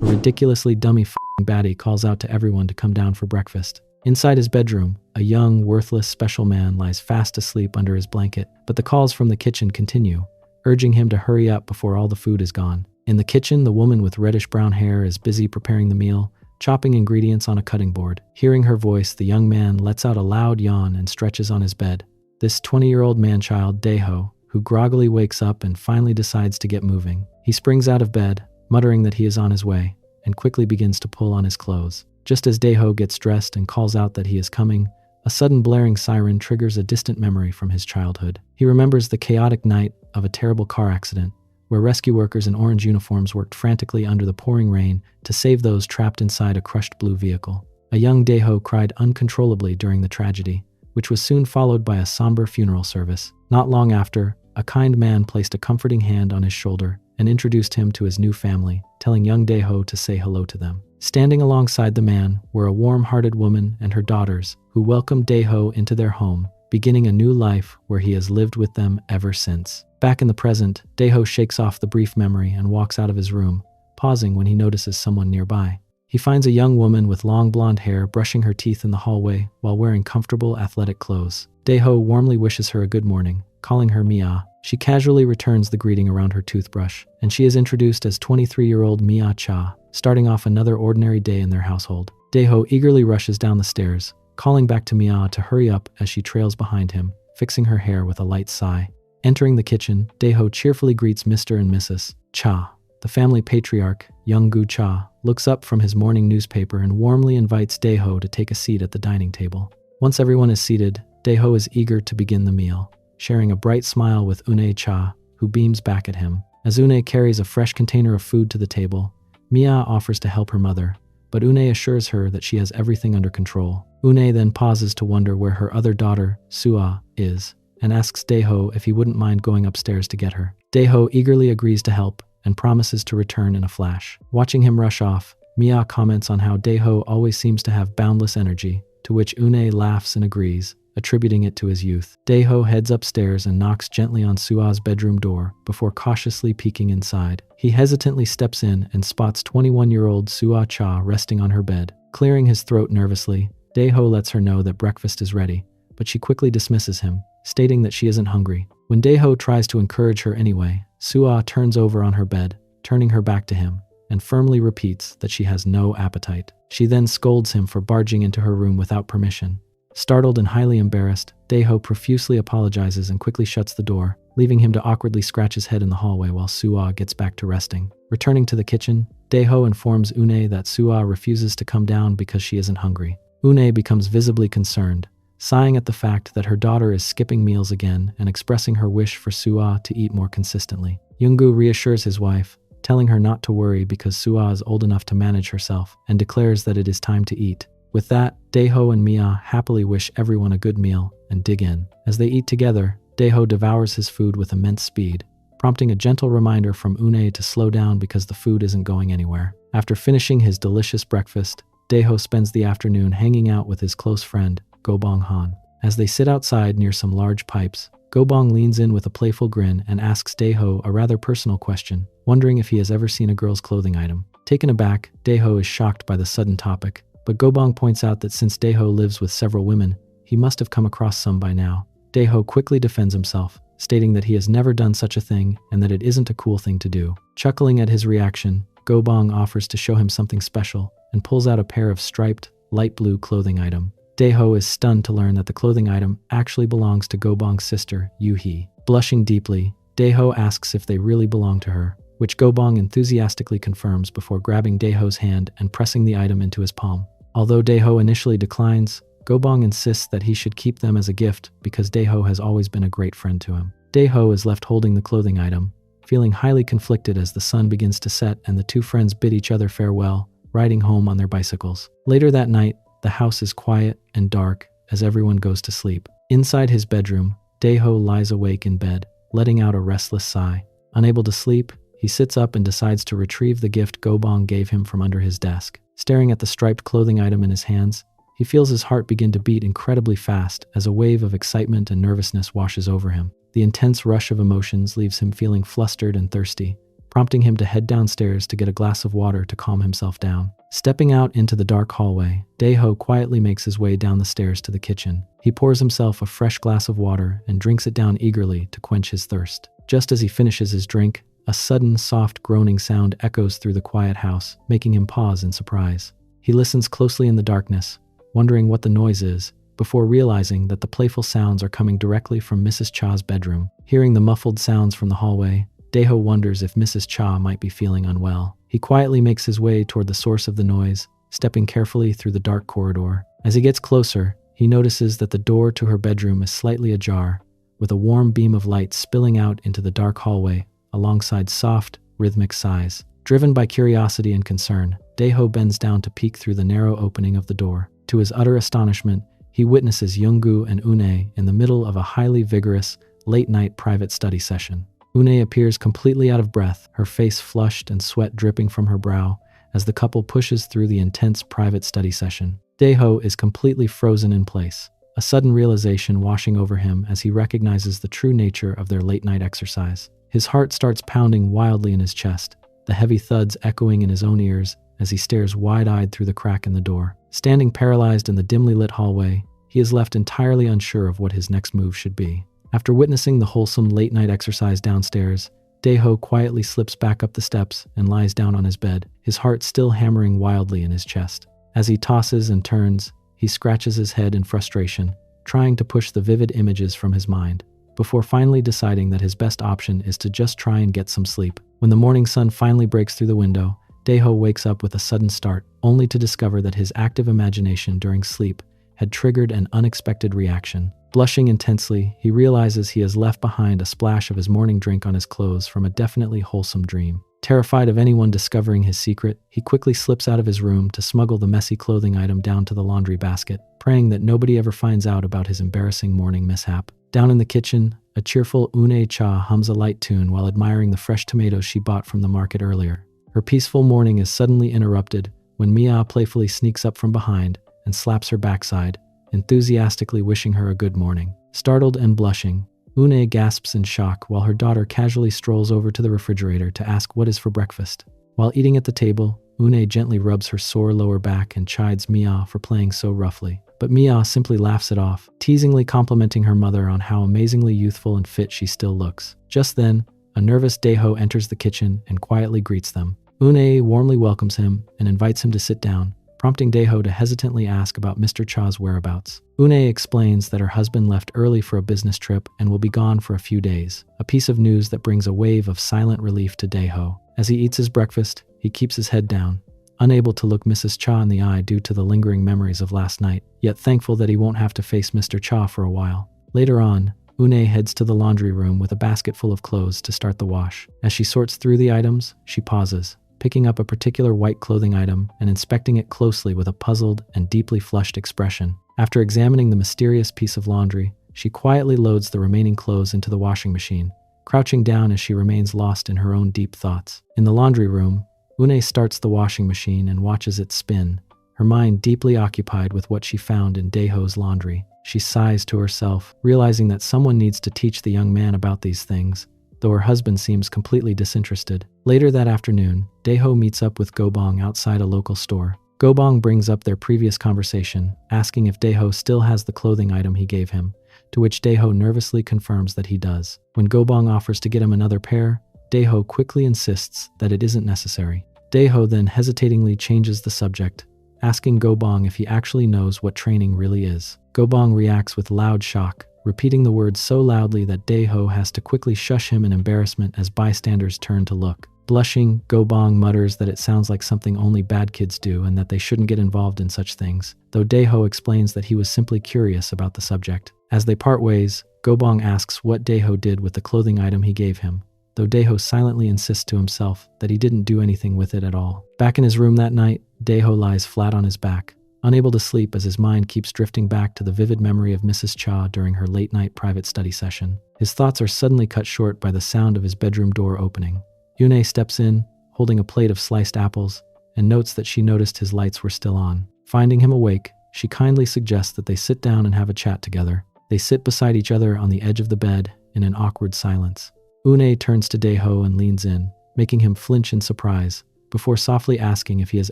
a ridiculously dummy f***ing baddie calls out to everyone to come down for breakfast. Inside his bedroom, a young, worthless special man lies fast asleep under his blanket, but the calls from the kitchen continue, urging him to hurry up before all the food is gone. In the kitchen, the woman with reddish-brown hair is busy preparing the meal, chopping ingredients on a cutting board. Hearing her voice, the young man lets out a loud yawn and stretches on his bed. This 20-year-old man-child, Daeho, who groggily wakes up and finally decides to get moving. He springs out of bed, muttering that he is on his way, and quickly begins to pull on his clothes. Just as Daeho gets dressed and calls out that he is coming, a sudden blaring siren triggers a distant memory from his childhood. He remembers the chaotic night of a terrible car accident, where rescue workers in orange uniforms worked frantically under the pouring rain to save those trapped inside a crushed blue vehicle. A young Daeho cried uncontrollably during the tragedy, which was soon followed by a somber funeral service. Not long after, a kind man placed a comforting hand on his shoulder and introduced him to his new family, telling young Daeho to say hello to them. Standing alongside the man were a warm-hearted woman and her daughters, who welcomed Daeho into their home, beginning a new life where he has lived with them ever since. Back in the present, Daeho shakes off the brief memory and walks out of his room, pausing when he notices someone nearby. He finds a young woman with long blonde hair brushing her teeth in the hallway while wearing comfortable athletic clothes. Daeho warmly wishes her a good morning, calling her Mia. She casually returns the greeting around her toothbrush, and she is introduced as 23-year-old Mia Cha, starting off another ordinary day in their household. Daeho eagerly rushes down the stairs, calling back to Mia to hurry up as she trails behind him, fixing her hair with a light sigh. Entering the kitchen, Daeho cheerfully greets Mr. and Mrs. Cha. The family patriarch, Young Gu Cha, looks up from his morning newspaper and warmly invites Daeho to take a seat at the dining table. Once everyone is seated, Daeho is eager to begin the meal, sharing a bright smile with Une Cha, who beams back at him. As Une carries a fresh container of food to the table, Mia offers to help her mother, but Une assures her that she has everything under control. Une then pauses to wonder where her other daughter, Sua, is, and asks Daeho if he wouldn't mind going upstairs to get her. Daeho eagerly agrees to help and promises to return in a flash. Watching him rush off, Mia comments on how Daeho always seems to have boundless energy, to which Une laughs and agrees, attributing it to his youth. Daeho heads upstairs and knocks gently on Sua's bedroom door before cautiously peeking inside. He hesitantly steps in and spots 21-year-old Sua Cha resting on her bed. Clearing his throat nervously, Daeho lets her know that breakfast is ready, but she quickly dismisses him, stating that she isn't hungry. When Daeho tries to encourage her anyway, Sua turns over on her bed, turning her back to him, and firmly repeats that she has no appetite. She then scolds him for barging into her room without permission. Startled and highly embarrassed, Daeho profusely apologizes and quickly shuts the door, leaving him to awkwardly scratch his head in the hallway while Sua gets back to resting. Returning to the kitchen, Daeho informs Une that Sua refuses to come down because she isn't hungry. Une becomes visibly concerned, sighing at the fact that her daughter is skipping meals again and expressing her wish for Sua to eat more consistently. Younggu reassures his wife, telling her not to worry because Sua is old enough to manage herself, and declares that it is time to eat. With that, Daeho and Mia happily wish everyone a good meal and dig in. As they eat together, Daeho devours his food with immense speed, prompting a gentle reminder from Une to slow down because the food isn't going anywhere. After finishing his delicious breakfast, Daeho spends the afternoon hanging out with his close friend, Gobong Han. As they sit outside near some large pipes, Gobong leans in with a playful grin and asks Daeho a rather personal question, wondering if he has ever seen a girl's clothing item. Taken aback, Daeho is shocked by the sudden topic, but Gobong points out that since Daeho lives with several women, he must have come across some by now. Daeho quickly defends himself, stating that he has never done such a thing and that it isn't a cool thing to do. Chuckling at his reaction, Gobong offers to show him something special and pulls out a pair of striped, light blue clothing item. Daeho is stunned to learn that the clothing item actually belongs to Gobong's sister, Yu-hee. Blushing deeply, Daeho asks if they really belong to her, which Gobong enthusiastically confirms before grabbing Daeho's hand and pressing the item into his palm. Although Daeho initially declines, Gobong insists that he should keep them as a gift because Daeho has always been a great friend to him. Daeho is left holding the clothing item, feeling highly conflicted as the sun begins to set and the two friends bid each other farewell, riding home on their bicycles. Later that night, the house is quiet and dark as everyone goes to sleep. Inside his bedroom, Daeho lies awake in bed, letting out a restless sigh. Unable to sleep, he sits up and decides to retrieve the gift Gobong gave him from under his desk. Staring at the striped clothing item in his hands, he feels his heart begin to beat incredibly fast as a wave of excitement and nervousness washes over him. The intense rush of emotions leaves him feeling flustered and thirsty, prompting him to head downstairs to get a glass of water to calm himself down. Stepping out into the dark hallway, Dae-ho quietly makes his way down the stairs to the kitchen. He pours himself a fresh glass of water and drinks it down eagerly to quench his thirst. Just as he finishes his drink, a sudden, soft groaning sound echoes through the quiet house, making him pause in surprise. He listens closely in the darkness, wondering what the noise is, before realizing that the playful sounds are coming directly from Mrs. Cha's bedroom. Hearing the muffled sounds from the hallway, Dae-ho wonders if Mrs. Cha might be feeling unwell. He quietly makes his way toward the source of the noise, stepping carefully through the dark corridor. As he gets closer, he notices that the door to her bedroom is slightly ajar, with a warm beam of light spilling out into the dark hallway, alongside soft, rhythmic sighs. Driven by curiosity and concern, Dae-ho bends down to peek through the narrow opening of the door. To his utter astonishment, he witnesses Yoongu and Une in the middle of a highly vigorous, late-night private study session. Une appears completely out of breath, her face flushed and sweat dripping from her brow as the couple pushes through the intense private study session. Dae-ho is completely frozen in place, a sudden realization washing over him as he recognizes the true nature of their late-night exercise. His heart starts pounding wildly in his chest, the heavy thuds echoing in his own ears as he stares wide-eyed through the crack in the door. Standing paralyzed in the dimly lit hallway, he is left entirely unsure of what his next move should be. After witnessing the wholesome late-night exercise downstairs, Dae-ho quietly slips back up the steps and lies down on his bed, his heart still hammering wildly in his chest. As he tosses and turns, he scratches his head in frustration, trying to push the vivid images from his mind, before finally deciding that his best option is to just try and get some sleep. When the morning sun finally breaks through the window, Dae-ho wakes up with a sudden start, only to discover that his active imagination during sleep had triggered an unexpected reaction. Blushing intensely, he realizes he has left behind a splash of his morning drink on his clothes from a definitely wholesome dream. Terrified of anyone discovering his secret, he quickly slips out of his room to smuggle the messy clothing item down to the laundry basket, praying that nobody ever finds out about his embarrassing morning mishap. Down in the kitchen, a cheerful Une Cha hums a light tune while admiring the fresh tomatoes she bought from the market earlier. Her peaceful morning is suddenly interrupted when Mia playfully sneaks up from behind and slaps her backside, enthusiastically wishing her a good morning. Startled and blushing, Une gasps in shock while her daughter casually strolls over to the refrigerator to ask what is for breakfast. While eating at the table, Une gently rubs her sore lower back and chides Mia for playing so roughly. But Mia simply laughs it off, teasingly complimenting her mother on how amazingly youthful and fit she still looks. Just then, a nervous Dae-ho enters the kitchen and quietly greets them. Une warmly welcomes him and invites him to sit down, prompting Dae-ho to hesitantly ask about Mr. Cha's whereabouts. Une explains that her husband left early for a business trip and will be gone for a few days, a piece of news that brings a wave of silent relief to Dae-ho. As he eats his breakfast, he keeps his head down, unable to look Mrs. Cha in the eye due to the lingering memories of last night, yet thankful that he won't have to face Mr. Cha for a while. Later on, Une heads to the laundry room with a basket full of clothes to start the wash. As she sorts through the items, she pauses, picking up a particular white clothing item and inspecting it closely with a puzzled and deeply flushed expression. After examining the mysterious piece of laundry, she quietly loads the remaining clothes into the washing machine, crouching down as she remains lost in her own deep thoughts. In the laundry room, Une starts the washing machine and watches it spin, her mind deeply occupied with what she found in Dae-ho's laundry. She sighs to herself, realizing that someone needs to teach the young man about these things, though her husband seems completely disinterested. Later that afternoon, Dae-ho meets up with Go-bong outside a local store. Go-bong brings up their previous conversation, asking if Dae-ho still has the clothing item he gave him, to which Dae-ho nervously confirms that he does. When Go-bong offers to get him another pair, Dae-ho quickly insists that it isn't necessary. Dae-ho then hesitatingly changes the subject, asking Go-bong if he actually knows what training really is. Go-bong reacts with loud shock, repeating the words so loudly that Dae-ho has to quickly shush him in embarrassment as bystanders turn to look. Blushing, Go-bong mutters that it sounds like something only bad kids do and that they shouldn't get involved in such things, though Dae-ho explains that he was simply curious about the subject. As they part ways, Go-bong asks what Dae-ho did with the clothing item he gave him, though Dae-ho silently insists to himself that he didn't do anything with it at all. Back in his room that night, Dae-ho lies flat on his back, unable to sleep as his mind keeps drifting back to the vivid memory of Mrs. Cha during her late-night private study session. His thoughts are suddenly cut short by the sound of his bedroom door opening. Une steps in, holding a plate of sliced apples, and notes that she noticed his lights were still on. Finding him awake, she kindly suggests that they sit down and have a chat together. They sit beside each other on the edge of the bed in an awkward silence. Une turns to Dae-ho and leans in, making him flinch in surprise, before softly asking if he has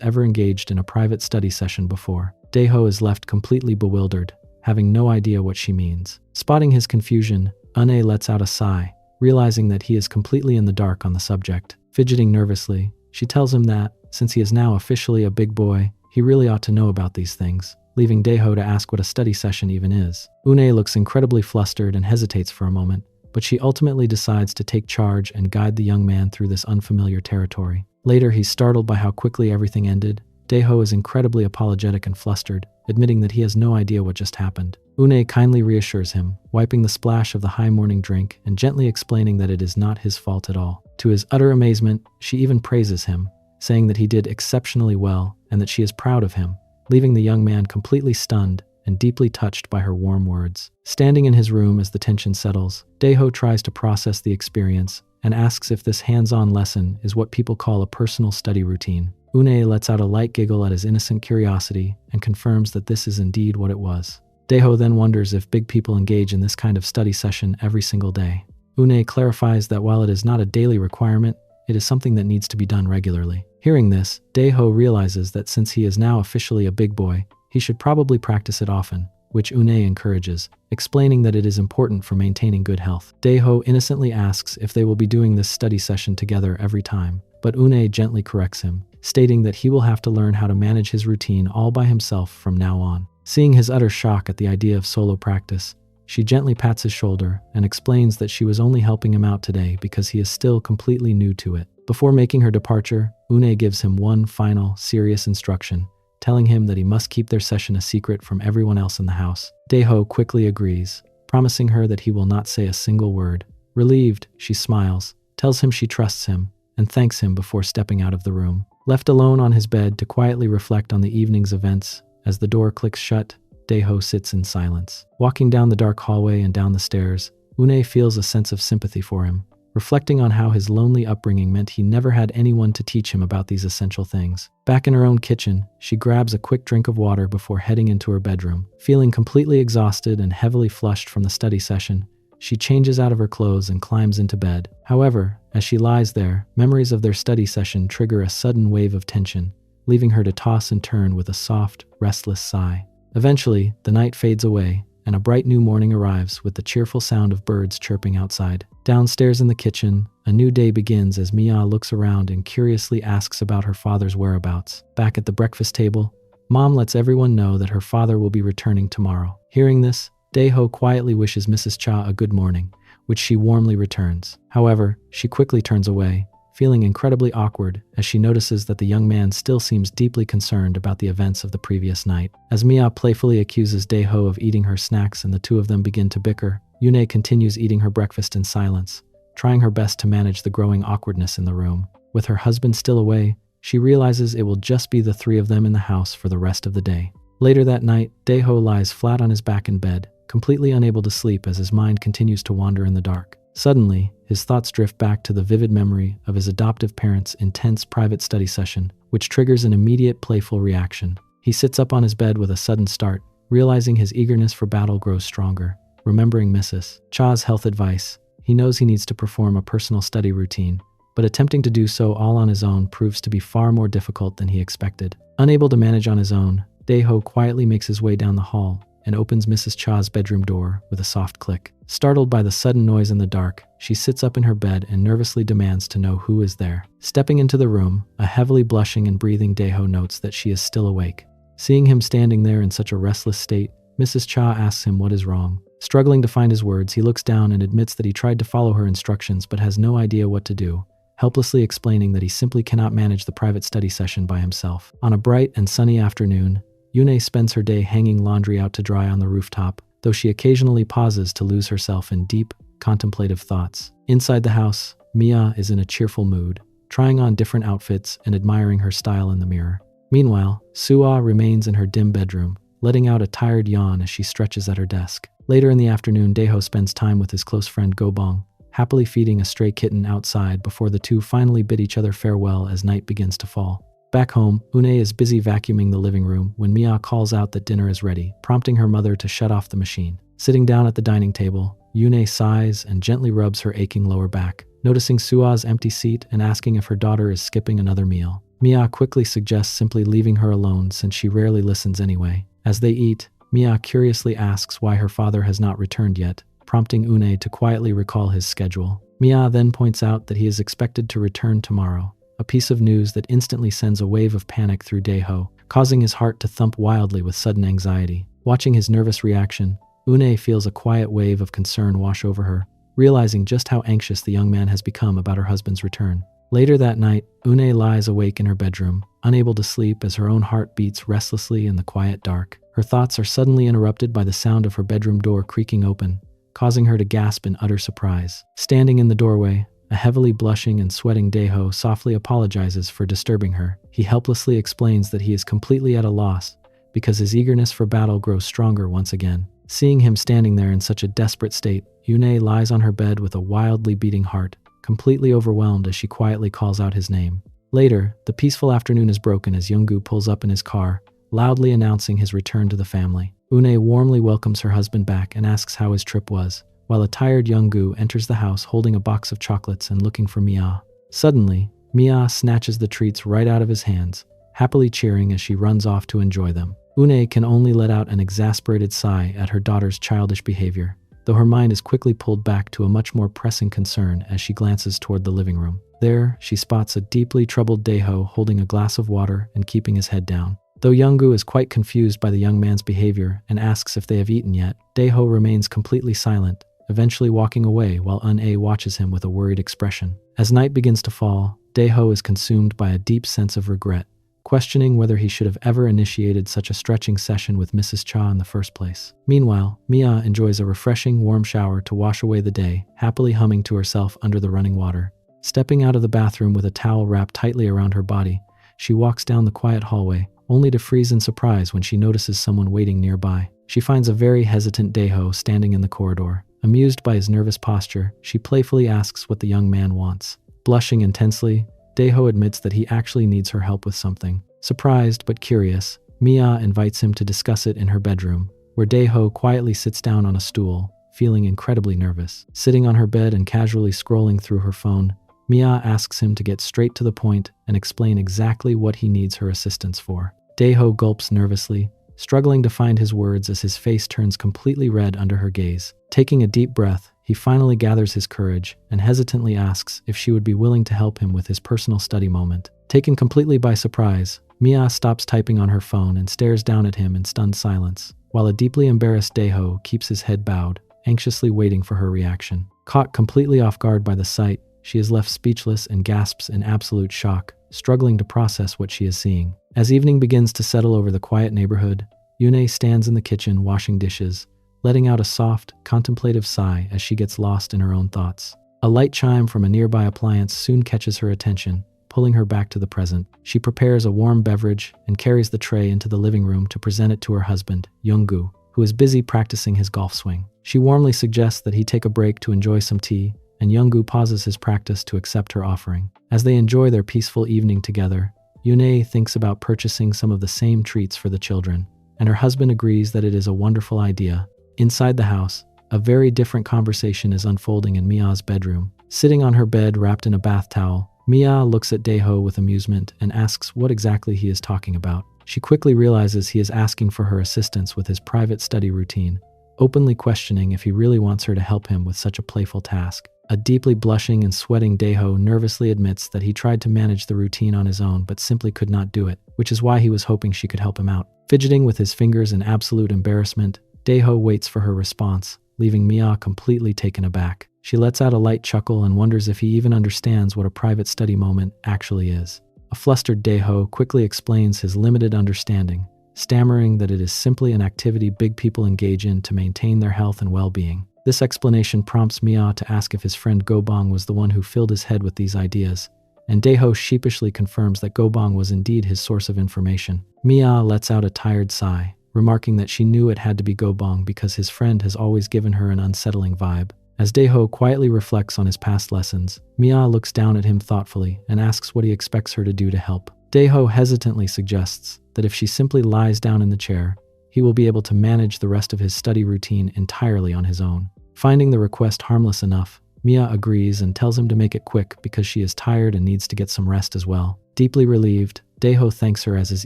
ever engaged in a private study session before. Daeho is left completely bewildered, having no idea what she means. Spotting his confusion, Une lets out a sigh, realizing that he is completely in the dark on the subject. Fidgeting nervously, she tells him that, since he is now officially a big boy, he really ought to know about these things, leaving Daeho to ask what a study session even is. Une looks incredibly flustered and hesitates for a moment, but she ultimately decides to take charge and guide the young man through this unfamiliar territory. Later, he's startled by how quickly everything ended. Daeho is incredibly apologetic and flustered, admitting that he has no idea what just happened. Une kindly reassures him, wiping the splash of the high morning drink and gently explaining that it is not his fault at all. To his utter amazement, she even praises him, saying that he did exceptionally well and that she is proud of him, leaving the young man completely stunned and deeply touched by her warm words. Standing in his room as the tension settles, Daeho tries to process the experience and asks if this hands-on lesson is what people call a personal study routine. Une lets out a light giggle at his innocent curiosity and confirms that this is indeed what it was. Daeho then wonders if big people engage in this kind of study session every single day. Une clarifies that while it is not a daily requirement, it is something that needs to be done regularly. Hearing this, Daeho realizes that since he is now officially a big boy, he should probably practice it often, which Une encourages, explaining that it is important for maintaining good health. Daeho innocently asks if they will be doing this study session together every time, but Une gently corrects him, stating that he will have to learn how to manage his routine all by himself from now on. Seeing his utter shock at the idea of solo practice, she gently pats his shoulder and explains that she was only helping him out today because he is still completely new to it. Before making her departure, Une gives him one final, serious instruction, telling him that he must keep their session a secret from everyone else in the house. Daeho quickly agrees, promising her that he will not say a single word. Relieved, she smiles, tells him she trusts him, and thanks him before stepping out of the room. Left alone on his bed to quietly reflect on the evening's events, as the door clicks shut, Daeho sits in silence. Walking down the dark hallway and down the stairs, Une feels a sense of sympathy for him, reflecting on how his lonely upbringing meant he never had anyone to teach him about these essential things. Back in her own kitchen, she grabs a quick drink of water before heading into her bedroom. Feeling completely exhausted and heavily flushed from the study session, she changes out of her clothes and climbs into bed. However, as she lies there, memories of their study session trigger a sudden wave of tension, leaving her to toss and turn with a soft, restless sigh. Eventually, the night fades away, and a bright new morning arrives with the cheerful sound of birds chirping outside. Downstairs in the kitchen, a new day begins as Mia looks around and curiously asks about her father's whereabouts. Back at the breakfast table, Mom lets everyone know that her father will be returning tomorrow. Hearing this, Daeho quietly wishes Mrs. Cha a good morning, which she warmly returns. However, she quickly turns away, feeling incredibly awkward as she notices that the young man still seems deeply concerned about the events of the previous night. As Mia playfully accuses Daeho of eating her snacks and the two of them begin to bicker, Une continues eating her breakfast in silence, trying her best to manage the growing awkwardness in the room. With her husband still away, she realizes it will just be the three of them in the house for the rest of the day. Later that night, Daeho lies flat on his back in bed, completely unable to sleep as his mind continues to wander in the dark. Suddenly, his thoughts drift back to the vivid memory of his adoptive parents' intense private study session, which triggers an immediate playful reaction. He sits up on his bed with a sudden start, realizing his eagerness for battle grows stronger. Remembering Mrs. Cha's health advice, he knows he needs to perform a personal study routine, but attempting to do so all on his own proves to be far more difficult than he expected. Unable to manage on his own, Daeho quietly makes his way down the hall and opens Mrs. Cha's bedroom door with a soft click. Startled by the sudden noise in the dark, she sits up in her bed and nervously demands to know who is there. Stepping into the room, a heavily blushing and breathing Daeho notes that she is still awake. Seeing him standing there in such a restless state, Mrs. Cha asks him what is wrong. Struggling to find his words, he looks down and admits that he tried to follow her instructions but has no idea what to do, helplessly explaining that he simply cannot manage the private study session by himself. On a bright and sunny afternoon, Une spends her day hanging laundry out to dry on the rooftop, though she occasionally pauses to lose herself in deep, contemplative thoughts. Inside the house, Mia is in a cheerful mood, trying on different outfits and admiring her style in the mirror. Meanwhile, Suah remains in her dim bedroom, letting out a tired yawn as she stretches at her desk. Later in the afternoon, Daeho spends time with his close friend Gobong, happily feeding a stray kitten outside before the two finally bid each other farewell as night begins to fall. Back home, Une is busy vacuuming the living room when Mia calls out that dinner is ready, prompting her mother to shut off the machine. Sitting down at the dining table, Yune sighs and gently rubs her aching lower back, noticing Sua's empty seat and asking if her daughter is skipping another meal. Mia quickly suggests simply leaving her alone since she rarely listens anyway. As they eat, Mia curiously asks why her father has not returned yet, prompting Une to quietly recall his schedule. Mia then points out that he is expected to return tomorrow, a piece of news that instantly sends a wave of panic through Daeho, causing his heart to thump wildly with sudden anxiety. Watching his nervous reaction, Une feels a quiet wave of concern wash over her, realizing just how anxious the young man has become about her husband's return. Later that night, Une lies awake in her bedroom, unable to sleep as her own heart beats restlessly in the quiet dark. Her thoughts are suddenly interrupted by the sound of her bedroom door creaking open, causing her to gasp in utter surprise. Standing in the doorway, a heavily blushing and sweating Daeho softly apologizes for disturbing her. He helplessly explains that he is completely at a loss because his eagerness for battle grows stronger once again. Seeing him standing there in such a desperate state, Yune lies on her bed with a wildly beating heart, completely overwhelmed as she quietly calls out his name. Later, the peaceful afternoon is broken as Yoongu pulls up in his car, loudly announcing his return to the family. Une warmly welcomes her husband back and asks how his trip was, while a tired Yoongu enters the house holding a box of chocolates and looking for Mia. Suddenly, Mia snatches the treats right out of his hands, happily cheering as she runs off to enjoy them. Une can only let out an exasperated sigh at her daughter's childish behavior, though her mind is quickly pulled back to a much more pressing concern as she glances toward the living room. There, she spots a deeply troubled Daeho holding a glass of water and keeping his head down. Though Yoongu is quite confused by the young man's behavior and asks if they have eaten yet, Daeho remains completely silent, eventually walking away while Un-A watches him with a worried expression. As night begins to fall, Daeho is consumed by a deep sense of regret, questioning whether he should have ever initiated such a stretching session with Mrs. Cha in the first place. Meanwhile, Mia enjoys a refreshing warm shower to wash away the day, happily humming to herself under the running water. Stepping out of the bathroom with a towel wrapped tightly around her body, she walks down the quiet hallway, only to freeze in surprise when she notices someone waiting nearby. She finds a very hesitant Daeho standing in the corridor. Amused by his nervous posture, she playfully asks what the young man wants. Blushing intensely, Daeho admits that he actually needs her help with something. Surprised but curious, Mia invites him to discuss it in her bedroom, where Daeho quietly sits down on a stool, feeling incredibly nervous. Sitting on her bed and casually scrolling through her phone, Mia asks him to get straight to the point and explain exactly what he needs her assistance for. Daeho gulps nervously, struggling to find his words as his face turns completely red under her gaze. Taking a deep breath, he finally gathers his courage and hesitantly asks if she would be willing to help him with his personal study moment. Taken completely by surprise, Mia stops typing on her phone and stares down at him in stunned silence, while a deeply embarrassed Daeho keeps his head bowed, anxiously waiting for her reaction. Caught completely off guard by the sight, she is left speechless and gasps in absolute shock, struggling to process what she is seeing. As evening begins to settle over the quiet neighborhood, Yune stands in the kitchen washing dishes, letting out a soft, contemplative sigh as she gets lost in her own thoughts. A light chime from a nearby appliance soon catches her attention, pulling her back to the present. She prepares a warm beverage and carries the tray into the living room to present it to her husband, Yoongu, who is busy practicing his golf swing. She warmly suggests that he take a break to enjoy some tea, and Yoongu pauses his practice to accept her offering. As they enjoy their peaceful evening together, Yune thinks about purchasing some of the same treats for the children, and her husband agrees that it is a wonderful idea. Inside the house, a very different conversation is unfolding in Mia's bedroom. Sitting on her bed wrapped in a bath towel, Mia looks at Daeho with amusement and asks what exactly he is talking about. She quickly realizes he is asking for her assistance with his private study routine, openly questioning if he really wants her to help him with such a playful task. A deeply blushing and sweating Daeho nervously admits that he tried to manage the routine on his own but simply could not do it, which is why he was hoping she could help him out. Fidgeting with his fingers in absolute embarrassment, Daeho waits for her response, leaving Mia completely taken aback. She lets out a light chuckle and wonders if he even understands what a private study moment actually is. A flustered Daeho quickly explains his limited understanding, stammering that it is simply an activity big people engage in to maintain their health and well-being. This explanation prompts Mia to ask if his friend Gobong was the one who filled his head with these ideas, and Daeho sheepishly confirms that Gobong was indeed his source of information. Mia lets out a tired sigh, remarking that she knew it had to be Gobong because his friend has always given her an unsettling vibe. As Daeho quietly reflects on his past lessons, Mia looks down at him thoughtfully and asks what he expects her to do to help. Daeho hesitantly suggests that if she simply lies down in the chair, he will be able to manage the rest of his study routine entirely on his own. Finding the request harmless enough, Mia agrees and tells him to make it quick because she is tired and needs to get some rest as well. Deeply relieved, Daeho thanks her as his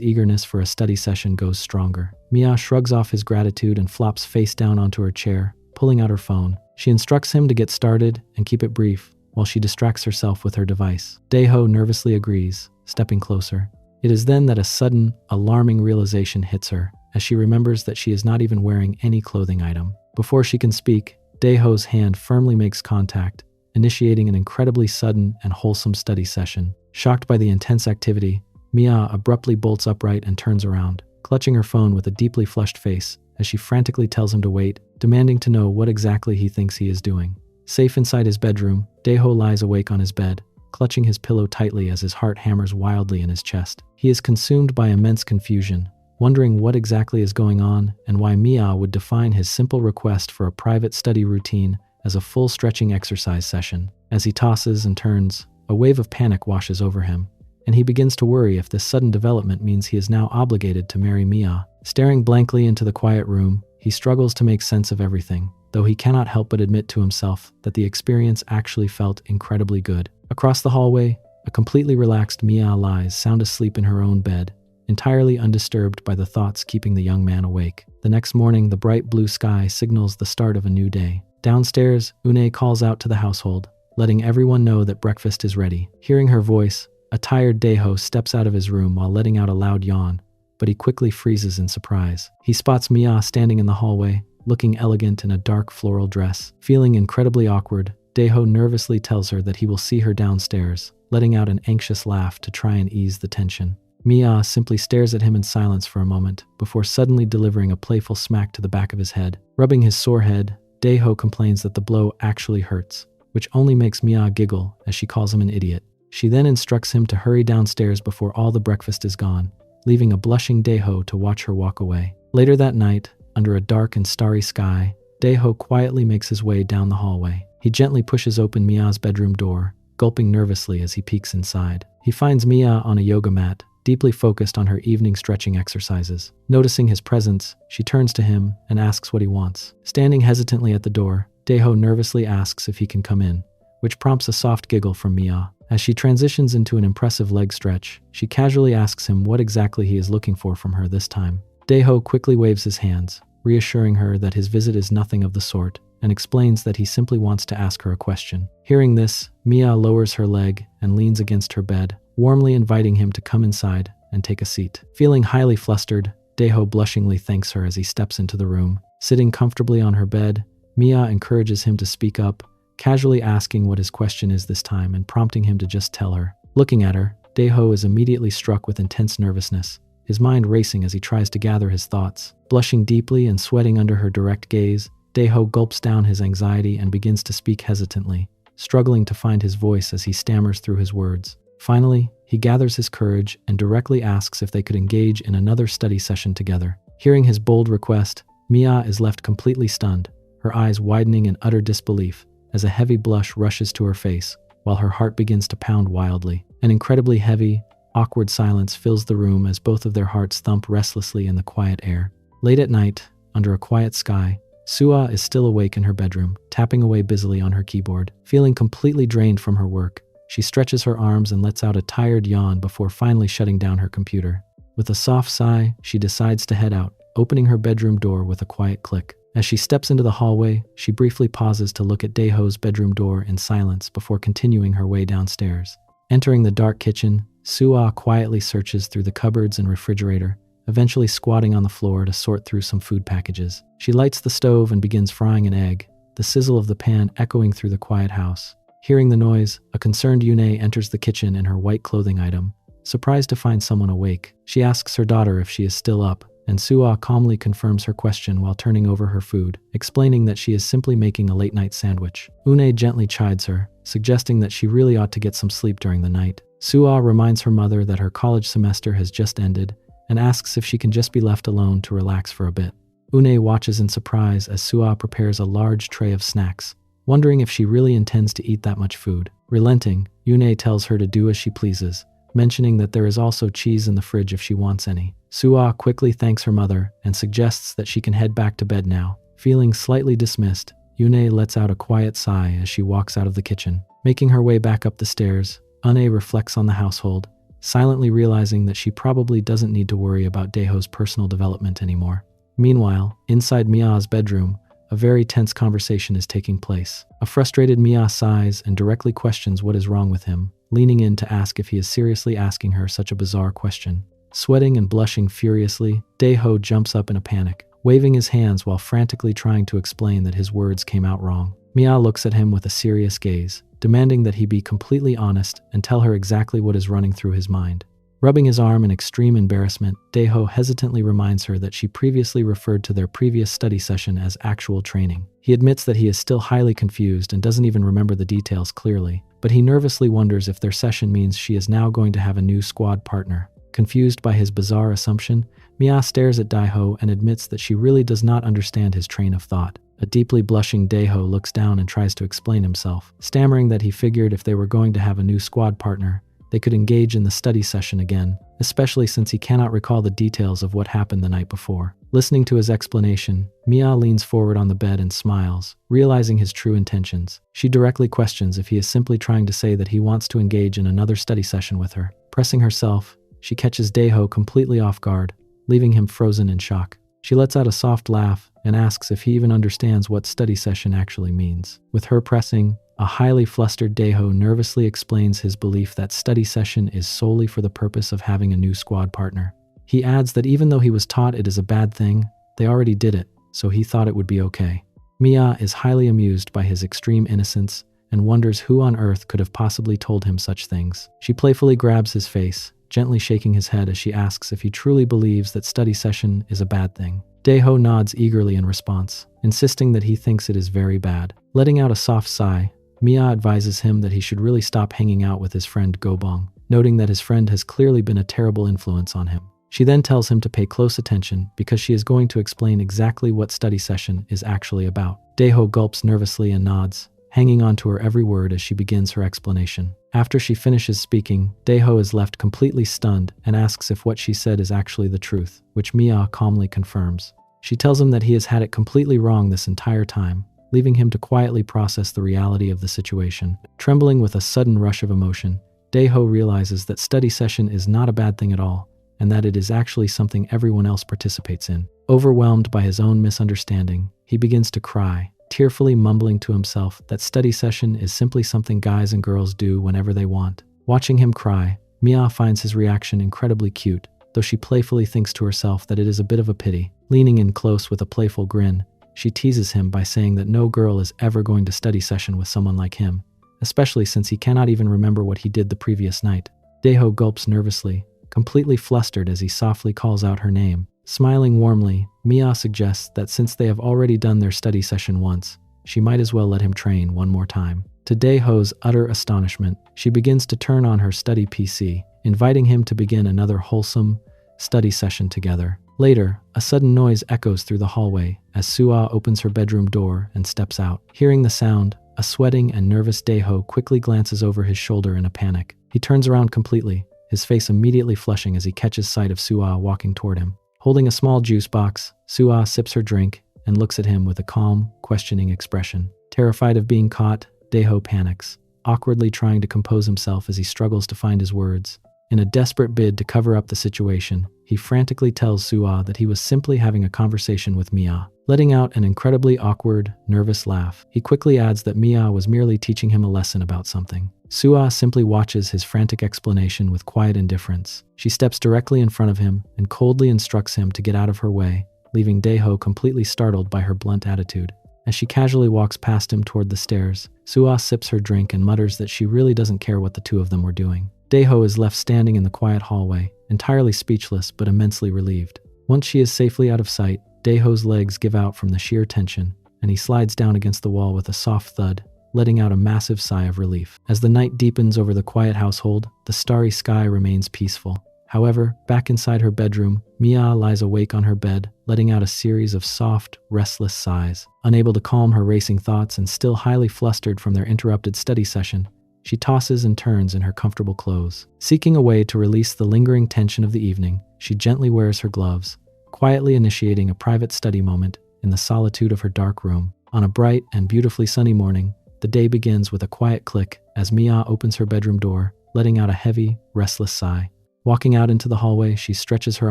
eagerness for a study session goes stronger. Mia shrugs off his gratitude and flops face down onto her chair, pulling out her phone. She instructs him to get started and keep it brief, while she distracts herself with her device. Daeho nervously agrees, stepping closer. It is then that a sudden, alarming realization hits her, as she remembers that she is not even wearing any clothing item. Before she can speak, Daeho's hand firmly makes contact, initiating an incredibly sudden and wholesome study session. Shocked by the intense activity, Mia abruptly bolts upright and turns around, clutching her phone with a deeply flushed face as she frantically tells him to wait, demanding to know what exactly he thinks he is doing. Safe inside his bedroom, Daeho lies awake on his bed, clutching his pillow tightly as his heart hammers wildly in his chest. He is consumed by immense confusion, wondering what exactly is going on and why Mia would define his simple request for a private study routine as a full stretching exercise session. As he tosses and turns, a wave of panic washes over him, and he begins to worry if this sudden development means he is now obligated to marry Mia. Staring blankly into the quiet room, he struggles to make sense of everything, though he cannot help but admit to himself that the experience actually felt incredibly good. Across the hallway, a completely relaxed Mia lies sound asleep in her own bed, entirely undisturbed by the thoughts keeping the young man awake. The next morning, the bright blue sky signals the start of a new day. Downstairs, Une calls out to the household, letting everyone know that breakfast is ready. Hearing her voice, a tired Daeho steps out of his room while letting out a loud yawn, but he quickly freezes in surprise. He spots Mia standing in the hallway, looking elegant in a dark floral dress. Feeling incredibly awkward, Daeho nervously tells her that he will see her downstairs, letting out an anxious laugh to try and ease the tension. Mia simply stares at him in silence for a moment, before suddenly delivering a playful smack to the back of his head. Rubbing his sore head, Daeho complains that the blow actually hurts, which only makes Mia giggle as she calls him an idiot. She then instructs him to hurry downstairs before all the breakfast is gone, leaving a blushing Daeho to watch her walk away. Later that night, under a dark and starry sky, Daeho quietly makes his way down the hallway. He gently pushes open Mia's bedroom door, gulping nervously as he peeks inside. He finds Mia on a yoga mat, deeply focused on her evening stretching exercises. Noticing his presence, she turns to him and asks what he wants. Standing hesitantly at the door, Daeho nervously asks if he can come in, which prompts a soft giggle from Mia. As she transitions into an impressive leg stretch, she casually asks him what exactly he is looking for from her this time. Daeho quickly waves his hands, reassuring her that his visit is nothing of the sort, and explains that he simply wants to ask her a question. Hearing this, Mia lowers her leg and leans against her bed, warmly inviting him to come inside and take a seat. Feeling highly flustered, Daeho blushingly thanks her as he steps into the room. Sitting comfortably on her bed, Mia encourages him to speak up, casually asking what his question is this time and prompting him to just tell her. Looking at her, Daeho is immediately struck with intense nervousness, his mind racing as he tries to gather his thoughts. Blushing deeply and sweating under her direct gaze, Daeho gulps down his anxiety and begins to speak hesitantly, struggling to find his voice as he stammers through his words. Finally, he gathers his courage and directly asks if they could engage in another study session together. Hearing his bold request, Mia is left completely stunned, her eyes widening in utter disbelief as a heavy blush rushes to her face, while her heart begins to pound wildly. An incredibly heavy, awkward silence fills the room as both of their hearts thump restlessly in the quiet air. Late at night, under a quiet sky, Sua is still awake in her bedroom, tapping away busily on her keyboard. Feeling completely drained from her work, she stretches her arms and lets out a tired yawn before finally shutting down her computer. With a soft sigh, she decides to head out, opening her bedroom door with a quiet click. As she steps into the hallway, she briefly pauses to look at Daeho's bedroom door in silence before continuing her way downstairs. Entering the dark kitchen, Sua quietly searches through the cupboards and refrigerator, eventually squatting on the floor to sort through some food packages. She lights the stove and begins frying an egg, the sizzle of the pan echoing through the quiet house. Hearing the noise, a concerned Une enters the kitchen in her white clothing item. Surprised to find someone awake, she asks her daughter if she is still up, and Sua calmly confirms her question while turning over her food, explaining that she is simply making a late-night sandwich. Une gently chides her, suggesting that she really ought to get some sleep during the night. Sua reminds her mother that her college semester has just ended, and asks if she can just be left alone to relax for a bit. Une watches in surprise as Sua prepares a large tray of snacks, wondering if she really intends to eat that much food. Relenting, Une tells her to do as she pleases, mentioning that there is also cheese in the fridge if she wants any. Sua quickly thanks her mother and suggests that she can head back to bed now. Feeling slightly dismissed, Yune lets out a quiet sigh as she walks out of the kitchen. Making her way back up the stairs, Une reflects on the household, silently realizing that she probably doesn't need to worry about Daeho's personal development anymore. Meanwhile, inside Mia's bedroom, a very tense conversation is taking place. A frustrated Mia sighs and directly questions what is wrong with him, leaning in to ask if he is seriously asking her such a bizarre question. Sweating and blushing furiously, Daeho jumps up in a panic, waving his hands while frantically trying to explain that his words came out wrong. Mia looks at him with a serious gaze, demanding that he be completely honest and tell her exactly what is running through his mind. Rubbing his arm in extreme embarrassment, Daeho hesitantly reminds her that she previously referred to their previous study session as actual training. He admits that he is still highly confused and doesn't even remember the details clearly, but he nervously wonders if their session means she is now going to have a new squad partner. Confused by his bizarre assumption, Mia stares at Daeho and admits that she really does not understand his train of thought. A deeply blushing Daeho looks down and tries to explain himself, stammering that he figured if they were going to have a new squad partner, they could engage in the study session again, especially since he cannot recall the details of what happened the night before. Listening to his explanation, Mia leans forward on the bed and smiles, realizing his true intentions. She directly questions if he is simply trying to say that he wants to engage in another study session with her. Pressing herself, she catches Daeho completely off guard, leaving him frozen in shock. She lets out a soft laugh and asks if he even understands what study session actually means. With her pressing, a highly flustered Daeho nervously explains his belief that study session is solely for the purpose of having a new squad partner. He adds that even though he was taught it is a bad thing, they already did it, so he thought it would be okay. Mia is highly amused by his extreme innocence and wonders who on earth could have possibly told him such things. She playfully grabs his face, gently shaking his head as she asks if he truly believes that study session is a bad thing. Daeho nods eagerly in response, insisting that he thinks it is very bad. Letting out a soft sigh, Mia advises him that he should really stop hanging out with his friend Gobong, noting that his friend has clearly been a terrible influence on him. She then tells him to pay close attention because she is going to explain exactly what study session is actually about. Daeho gulps nervously and nods, hanging on to her every word as she begins her explanation. After she finishes speaking, Daeho is left completely stunned and asks if what she said is actually the truth, which Mia calmly confirms. She tells him that he has had it completely wrong this entire time, leaving him to quietly process the reality of the situation. Trembling with a sudden rush of emotion, Daeho realizes that study session is not a bad thing at all, and that it is actually something everyone else participates in. Overwhelmed by his own misunderstanding, he begins to cry, tearfully mumbling to himself that study session is simply something guys and girls do whenever they want. Watching him cry, Mia finds his reaction incredibly cute, though she playfully thinks to herself that it is a bit of a pity. Leaning in close with a playful grin, she teases him by saying that no girl is ever going to study session with someone like him, especially since he cannot even remember what he did the previous night. Daeho gulps nervously, completely flustered as he softly calls out her name. Smiling warmly, Mia suggests that since they have already done their study session once, she might as well let him train one more time. To Daeho's utter astonishment, she begins to turn on her study PC, inviting him to begin another wholesome study session together. Later, a sudden noise echoes through the hallway as Sua opens her bedroom door and steps out. Hearing the sound, a sweating and nervous Daeho quickly glances over his shoulder in a panic. He turns around completely, his face immediately flushing as he catches sight of Sua walking toward him. Holding a small juice box, Sua sips her drink and looks at him with a calm, questioning expression. Terrified of being caught, Daeho panics, awkwardly trying to compose himself as he struggles to find his words. In a desperate bid to cover up the situation, he frantically tells Sua that he was simply having a conversation with Mia. Letting out an incredibly awkward, nervous laugh, he quickly adds that Mia was merely teaching him a lesson about something. Sua simply watches his frantic explanation with quiet indifference. She steps directly in front of him and coldly instructs him to get out of her way, leaving Daeho completely startled by her blunt attitude. As she casually walks past him toward the stairs, Sua sips her drink and mutters that she really doesn't care what the two of them were doing. Daeho is left standing in the quiet hallway, entirely speechless but immensely relieved. Once she is safely out of sight, Daeho's legs give out from the sheer tension, and he slides down against the wall with a soft thud, letting out a massive sigh of relief. As the night deepens over the quiet household, the starry sky remains peaceful. However, back inside her bedroom, Mia lies awake on her bed, letting out a series of soft, restless sighs. Unable to calm her racing thoughts and still highly flustered from their interrupted study session, she tosses and turns in her comfortable clothes. Seeking a way to release the lingering tension of the evening, she gently wears her gloves, quietly initiating a private study moment in the solitude of her dark room. On a bright and beautifully sunny morning, the day begins with a quiet click as Mia opens her bedroom door, letting out a heavy, restless sigh. Walking out into the hallway, she stretches her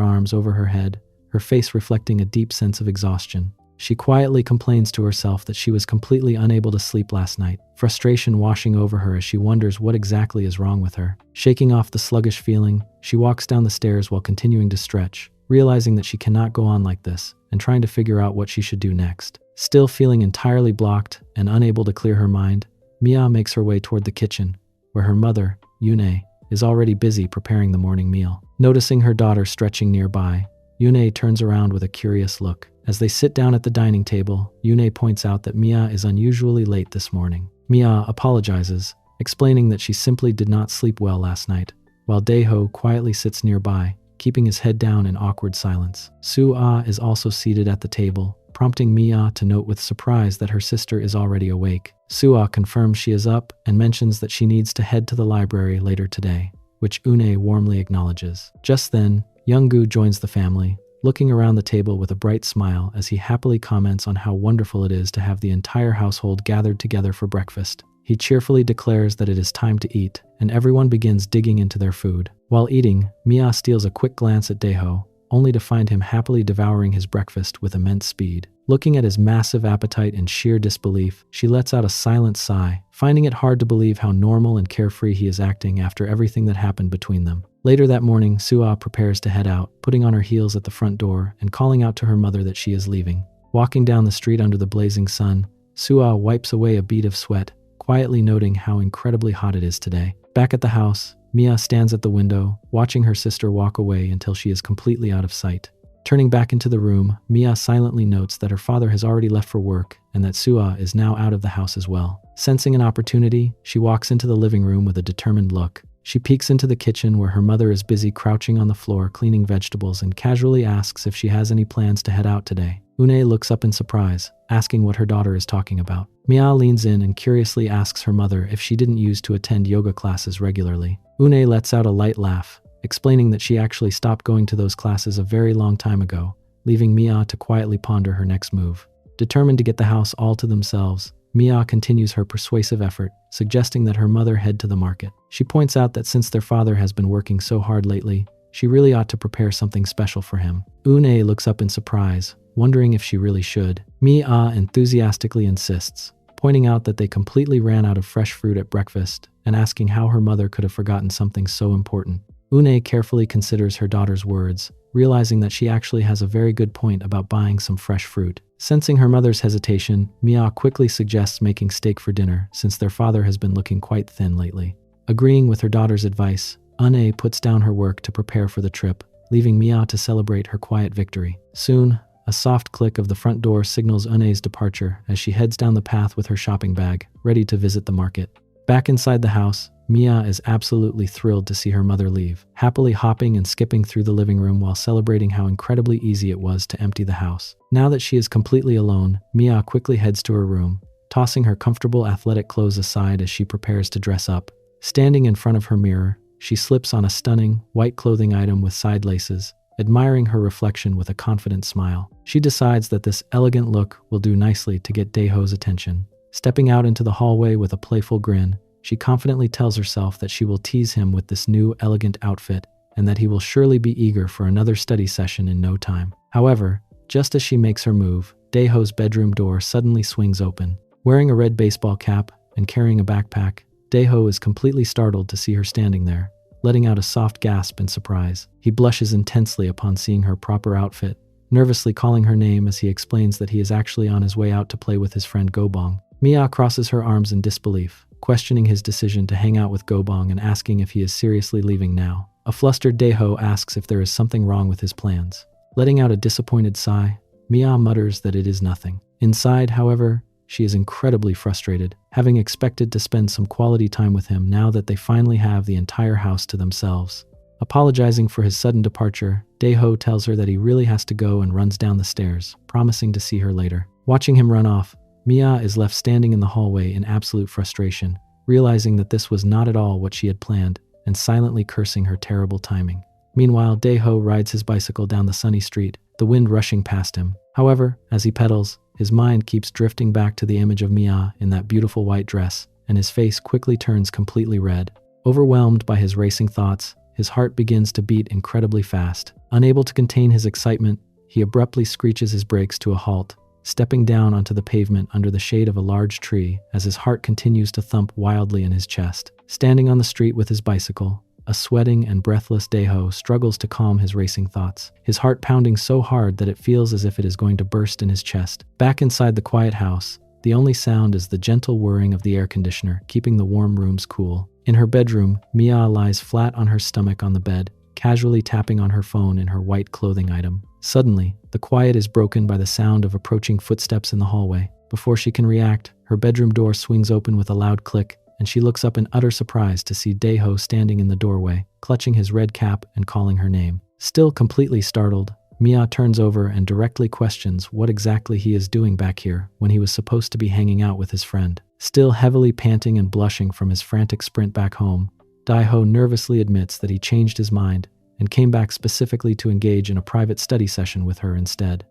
arms over her head, her face reflecting a deep sense of exhaustion. She quietly complains to herself that she was completely unable to sleep last night, frustration washing over her as she wonders what exactly is wrong with her. Shaking off the sluggish feeling, she walks down the stairs while continuing to stretch, realizing that she cannot go on like this, and trying to figure out what she should do next. Still feeling entirely blocked and unable to clear her mind, Mia makes her way toward the kitchen, where her mother, Yune, is already busy preparing the morning meal. Noticing her daughter stretching nearby, Yune turns around with a curious look. As they sit down at the dining table, Yune points out that Mia is unusually late this morning. Mia apologizes, explaining that she simply did not sleep well last night, while Daeho quietly sits nearby, keeping his head down in awkward silence. Soo-ah is also seated at the table, prompting Mia to note with surprise that her sister is already awake. Soo-ah confirms she is up and mentions that she needs to head to the library later today, which Une warmly acknowledges. Just then, Young-gu joins the family, looking around the table with a bright smile as he happily comments on how wonderful it is to have the entire household gathered together for breakfast. He cheerfully declares that it is time to eat, and everyone begins digging into their food. While eating, Mia steals a quick glance at Daeho, only to find him happily devouring his breakfast with immense speed. Looking at his massive appetite in sheer disbelief, she lets out a silent sigh, finding it hard to believe how normal and carefree he is acting after everything that happened between them. Later that morning, Soo-ah prepares to head out, putting on her heels at the front door and calling out to her mother that she is leaving. Walking down the street under the blazing sun, Soo-ah wipes away a bead of sweat, quietly noting how incredibly hot it is today. Back at the house, Mia stands at the window, watching her sister walk away until she is completely out of sight. Turning back into the room, Mia silently notes that her father has already left for work and that Soo-ah is now out of the house as well. Sensing an opportunity, she walks into the living room with a determined look. She peeks into the kitchen where her mother is busy crouching on the floor cleaning vegetables and casually asks if she has any plans to head out today. Une looks up in surprise, asking what her daughter is talking about. Mia leans in and curiously asks her mother if she didn't used to attend yoga classes regularly. Une lets out a light laugh, explaining that she actually stopped going to those classes a very long time ago, leaving Mia to quietly ponder her next move. Determined to get the house all to themselves, Mia continues her persuasive effort, suggesting that her mother head to the market. She points out that since their father has been working so hard lately, she really ought to prepare something special for him. Une looks up in surprise, wondering if she really should. Mia enthusiastically insists, pointing out that they completely ran out of fresh fruit at breakfast and asking how her mother could have forgotten something so important. Une carefully considers her daughter's words, realizing that she actually has a very good point about buying some fresh fruit. Sensing her mother's hesitation, Mia quickly suggests making steak for dinner since their father has been looking quite thin lately. Agreeing with her daughter's advice, Une puts down her work to prepare for the trip, leaving Mia to celebrate her quiet victory. Soon, a soft click of the front door signals Une's departure as she heads down the path with her shopping bag, ready to visit the market. Back inside the house, Mia is absolutely thrilled to see her mother leave, happily hopping and skipping through the living room while celebrating how incredibly easy it was to empty the house. Now that she is completely alone, Mia quickly heads to her room, tossing her comfortable athletic clothes aside as she prepares to dress up. Standing in front of her mirror, she slips on a stunning, white clothing item with side laces, admiring her reflection with a confident smile. She decides that this elegant look will do nicely to get Daeho's attention. Stepping out into the hallway with a playful grin, she confidently tells herself that she will tease him with this new, elegant outfit and that he will surely be eager for another study session in no time. However, just as she makes her move, Daeho's bedroom door suddenly swings open. Wearing a red baseball cap and carrying a backpack, Daeho is completely startled to see her standing there, letting out a soft gasp in surprise. He blushes intensely upon seeing her proper outfit, nervously calling her name as he explains that he is actually on his way out to play with his friend Gobong. Mia crosses her arms in disbelief, questioning his decision to hang out with Gobong and asking if he is seriously leaving now. A flustered Daeho asks if there is something wrong with his plans. Letting out a disappointed sigh, Mia mutters that it is nothing. Inside, however, she is incredibly frustrated, having expected to spend some quality time with him now that they finally have the entire house to themselves. Apologizing for his sudden departure, Daeho tells her that he really has to go and runs down the stairs, promising to see her later. Watching him run off, Mia is left standing in the hallway in absolute frustration, realizing that this was not at all what she had planned and silently cursing her terrible timing. Meanwhile, Daeho rides his bicycle down the sunny street, the wind rushing past him. However, as he pedals, his mind keeps drifting back to the image of Mia in that beautiful white dress, and his face quickly turns completely red. Overwhelmed by his racing thoughts, his heart begins to beat incredibly fast. Unable to contain his excitement, he abruptly screeches his brakes to a halt, stepping down onto the pavement under the shade of a large tree as his heart continues to thump wildly in his chest. Standing on the street with his bicycle, a sweating and breathless Daeho struggles to calm his racing thoughts, his heart pounding so hard that it feels as if it is going to burst in his chest. Back inside the quiet house, the only sound is the gentle whirring of the air conditioner, keeping the warm rooms cool. In her bedroom, Mia lies flat on her stomach on the bed, casually tapping on her phone in her white clothing item. Suddenly, the quiet is broken by the sound of approaching footsteps in the hallway. Before she can react, her bedroom door swings open with a loud click, and she looks up in utter surprise to see Daeho standing in the doorway, clutching his red cap and calling her name. Still completely startled, Mia turns over and directly questions what exactly he is doing back here when he was supposed to be hanging out with his friend. Still heavily panting and blushing from his frantic sprint back home, Daeho nervously admits that he changed his mind and came back specifically to engage in a private study session with her instead.